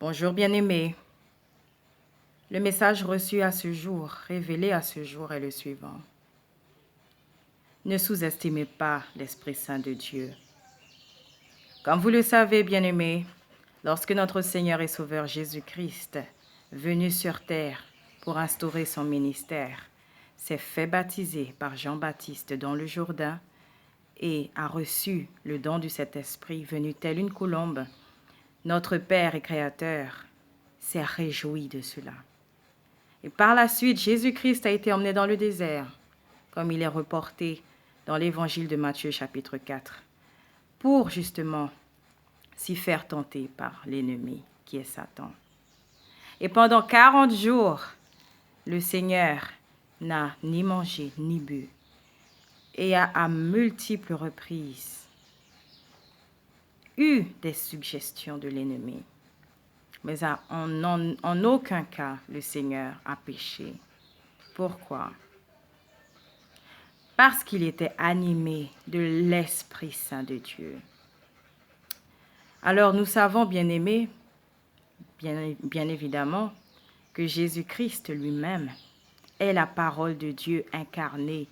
Bonjour bien-aimés. Le message reçu à ce jour, révélé à ce jour est le suivant. Ne sous-estimez pas l'Esprit Saint de Dieu. Comme vous le savez, bien-aimés, lorsque notre Seigneur et Sauveur Jésus-Christ, venu sur terre pour instaurer son ministère, s'est fait baptiser par Jean-Baptiste dans le Jourdain et a reçu le don du Saint-Esprit venu tel une colombe, notre Père et Créateur s'est réjoui de cela. Et par la suite, Jésus-Christ a été emmené dans le désert, comme il est reporté dans l'évangile de Matthieu chapitre 4, pour justement s'y faire tenter par l'ennemi qui est Satan. Et pendant 40 jours, le Seigneur n'a ni mangé ni bu et a à multiples reprises eu des suggestions de l'ennemi. Mais en aucun cas, le Seigneur a péché. Pourquoi? Parce qu'il était animé de l'Esprit Saint de Dieu. Alors nous savons, bien-aimés, bien évidemment, que Jésus-Christ lui-même est la parole de Dieu incarnée.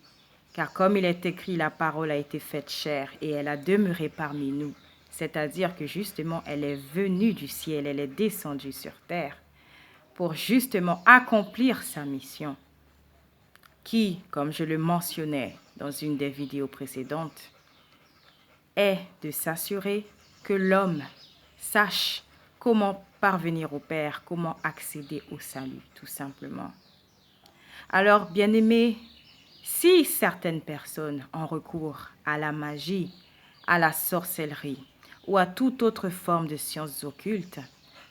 Car comme il est écrit, la parole a été faite chair et elle a demeuré parmi nous. C'est-à-dire que justement, elle est venue du ciel, elle est descendue sur terre pour justement accomplir sa mission qui, comme je le mentionnais dans une des vidéos précédentes, est de s'assurer que l'homme sache comment parvenir au Père, comment accéder au salut, tout simplement. Alors, bien-aimés, si certaines personnes ont recours à la magie, à la sorcellerie ou à toute autre forme de sciences occultes,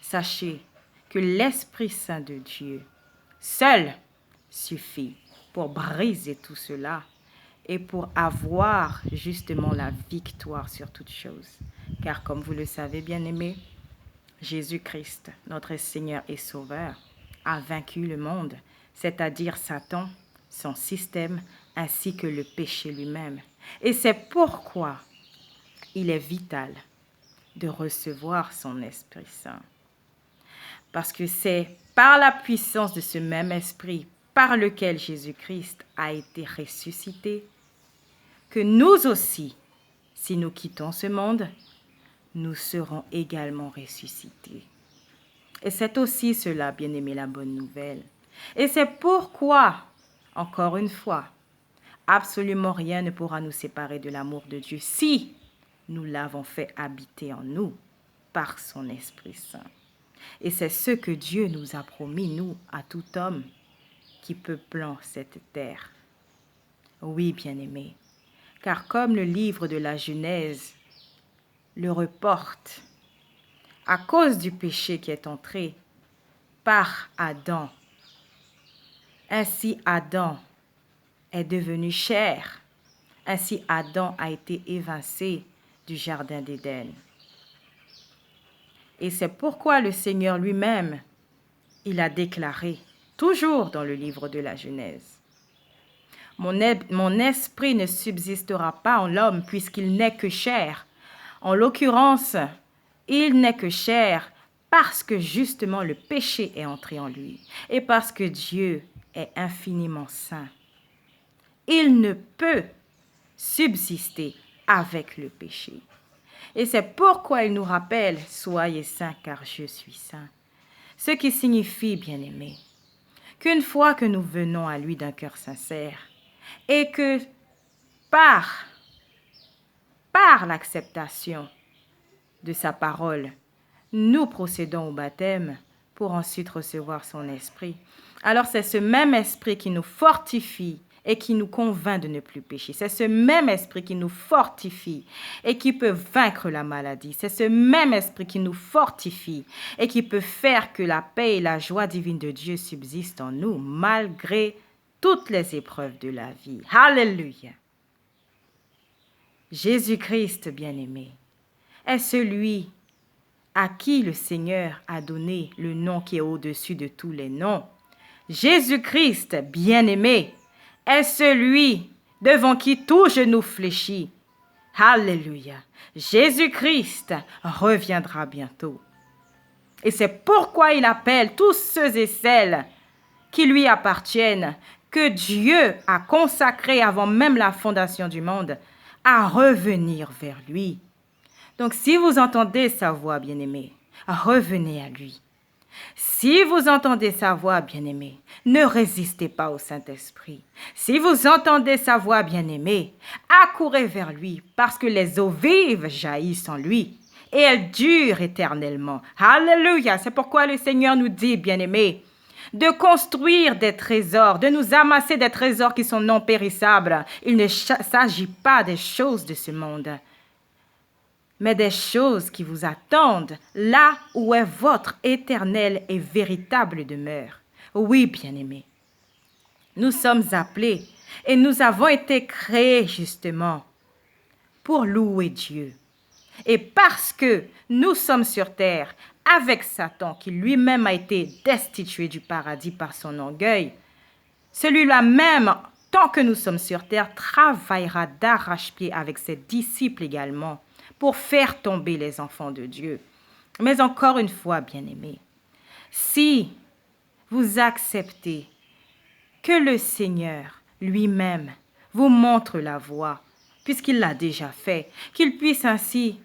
sachez que l'Esprit Saint de Dieu seul suffit pour briser tout cela et pour avoir justement la victoire sur toute chose. Car comme vous le savez, bien-aimés, Jésus-Christ, notre Seigneur et Sauveur, a vaincu le monde, c'est-à-dire Satan, son système, ainsi que le péché lui-même. Et c'est pourquoi il est vital de recevoir son Esprit Saint. Parce que c'est par la puissance de ce même Esprit par lequel Jésus-Christ a été ressuscité que nous aussi, si nous quittons ce monde, nous serons également ressuscités. Et c'est aussi cela, bien-aimé, la bonne nouvelle. Et c'est pourquoi, encore une fois, absolument rien ne pourra nous séparer de l'amour de Dieu si nous l'avons fait habiter en nous par son Esprit Saint. Et c'est ce que Dieu nous a promis, nous, à tout homme qui peuplant cette terre. Oui, bien-aimés, car comme le livre de la Genèse le reporte, à cause du péché qui est entré par Adam, ainsi Adam est devenu chair, ainsi Adam a été évincé du jardin d'Éden. Et c'est pourquoi le Seigneur lui-même, il a déclaré, toujours dans le livre de la Genèse, mon esprit ne subsistera pas en l'homme puisqu'il n'est que chair. En l'occurrence, il n'est que chair parce que justement le péché est entré en lui et parce que Dieu est infiniment saint. Il ne peut subsister avec le péché. Et c'est pourquoi il nous rappelle « Soyez saints car je suis saint ». Ce qui signifie, bien-aimés, qu'une fois que nous venons à lui d'un cœur sincère et que par l'acceptation de sa parole, nous procédons au baptême pour ensuite recevoir son esprit. Alors c'est ce même esprit qui nous fortifie et qui nous convainc de ne plus pécher. C'est ce même esprit qui nous fortifie et qui peut vaincre la maladie. C'est ce même esprit qui nous fortifie et qui peut faire que la paix et la joie divine de Dieu subsistent en nous malgré toutes les épreuves de la vie. Alléluia! Jésus-Christ, bien-aimé, est celui à qui le Seigneur a donné le nom qui est au-dessus de tous les noms. Jésus-Christ, bien-aimé, est celui devant qui tout genou fléchit. Alléluia. Jésus-Christ reviendra bientôt. Et c'est pourquoi il appelle tous ceux et celles qui lui appartiennent, que Dieu a consacrés avant même la fondation du monde, à revenir vers lui. Donc si vous entendez sa voix, bien-aimés, revenez à lui. Si vous entendez sa voix, bien-aimés, ne résistez pas au Saint-Esprit. Si vous entendez sa voix, bien-aimés, accourez vers lui, parce que les eaux vives jaillissent en lui, et elles durent éternellement. Alléluia! C'est pourquoi le Seigneur nous dit, bien-aimés, de construire des trésors, de nous amasser des trésors qui sont non périssables. Il ne s'agit pas des choses de ce monde, mais des choses qui vous attendent là où est votre éternelle et véritable demeure. Oui, bien-aimés, nous sommes appelés et nous avons été créés justement pour louer Dieu. Et parce que nous sommes sur terre avec Satan, qui lui-même a été destitué du paradis par son orgueil, celui-là même, tant que nous sommes sur terre, travaillera d'arrache-pied avec ses disciples également pour faire tomber les enfants de Dieu. Mais encore une fois, bien-aimés, si vous acceptez que le Seigneur lui-même vous montre la voie, puisqu'il l'a déjà fait, qu'il puisse ainsi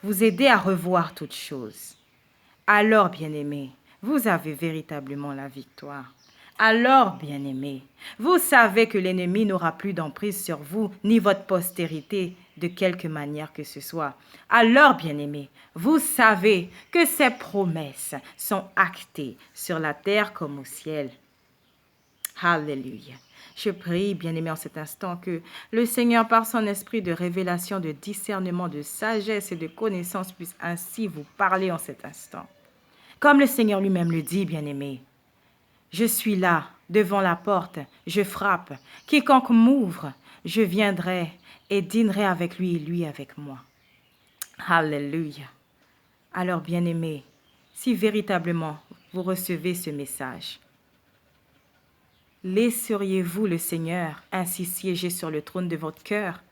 vous aider à revoir toutes choses, alors, bien-aimés, vous avez véritablement la victoire. Alors, bien-aimés, vous savez que l'ennemi n'aura plus d'emprise sur vous, ni votre postérité, de quelque manière que ce soit. Alors, bien-aimés, vous savez que ces promesses sont actées sur la terre comme au ciel. Alléluia. Je prie, bien-aimés, en cet instant, que le Seigneur, par son esprit de révélation, de discernement, de sagesse et de connaissance, puisse ainsi vous parler en cet instant. Comme le Seigneur lui-même le dit, bien-aimé, je suis là, devant la porte, je frappe. Quiconque m'ouvre, je viendrai et dînerai avec lui et lui avec moi. Alléluia. Alors, bien-aimé, si véritablement vous recevez ce message, laisseriez-vous le Seigneur ainsi siéger sur le trône de votre cœur?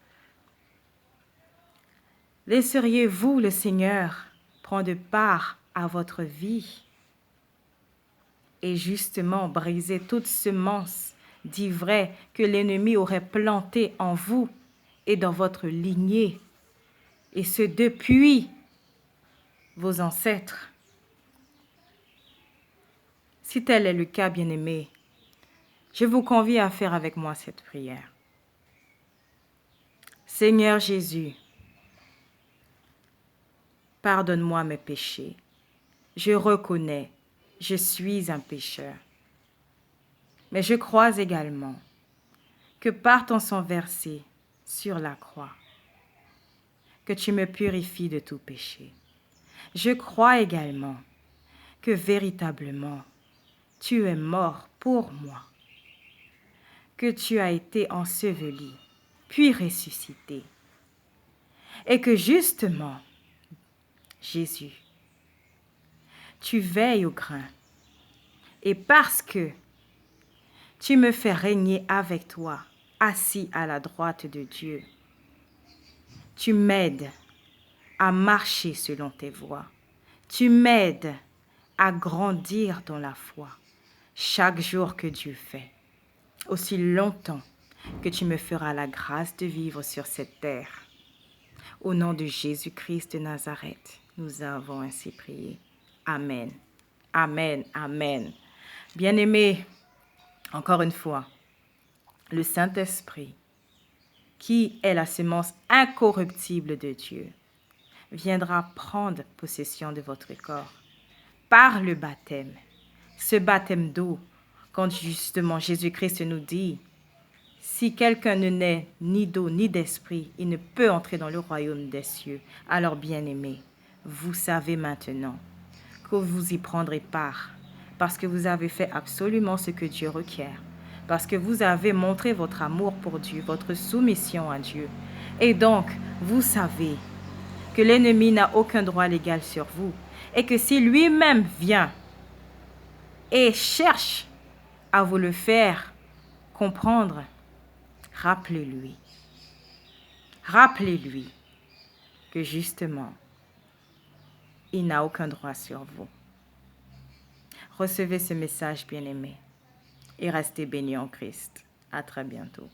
Laisseriez-vous le Seigneur prendre part à votre vie et justement briser toute semence d'ivraie que l'ennemi aurait plantée en vous et dans votre lignée, et ce depuis vos ancêtres? Si tel est le cas, bien-aimés, je vous convie à faire avec moi cette prière. Seigneur Jésus, pardonne-moi mes péchés. Je reconnais, je suis un pécheur. Mais je crois également que par ton sang versé sur la croix, que tu me purifies de tout péché. Je crois également que véritablement, tu es mort pour moi, que tu as été enseveli, puis ressuscité, et que justement, Jésus, tu veilles au grain, et parce que tu me fais régner avec toi, assis à la droite de Dieu, tu m'aides à marcher selon tes voies. Tu m'aides à grandir dans la foi chaque jour que Dieu fait, aussi longtemps que tu me feras la grâce de vivre sur cette terre. Au nom de Jésus-Christ de Nazareth, nous avons ainsi prié. Amen. Amen. Amen. Bien-aimés, encore une fois, le Saint-Esprit, qui est la semence incorruptible de Dieu, viendra prendre possession de votre corps par le baptême. Ce baptême d'eau, quand justement Jésus-Christ nous dit, si quelqu'un ne naît ni d'eau ni d'esprit, il ne peut entrer dans le royaume des cieux. Alors, bien-aimés, vous savez maintenant que vous y prendrez part, parce que vous avez fait absolument ce que Dieu requiert, parce que vous avez montré votre amour pour Dieu, votre soumission à Dieu. Et donc, vous savez que l'ennemi n'a aucun droit légal sur vous, et que si lui-même vient et cherche à vous le faire comprendre, rappelez-lui que justement, il n'a aucun droit sur vous. Recevez ce message, bien-aimé, et restez bénis en Christ. À très bientôt.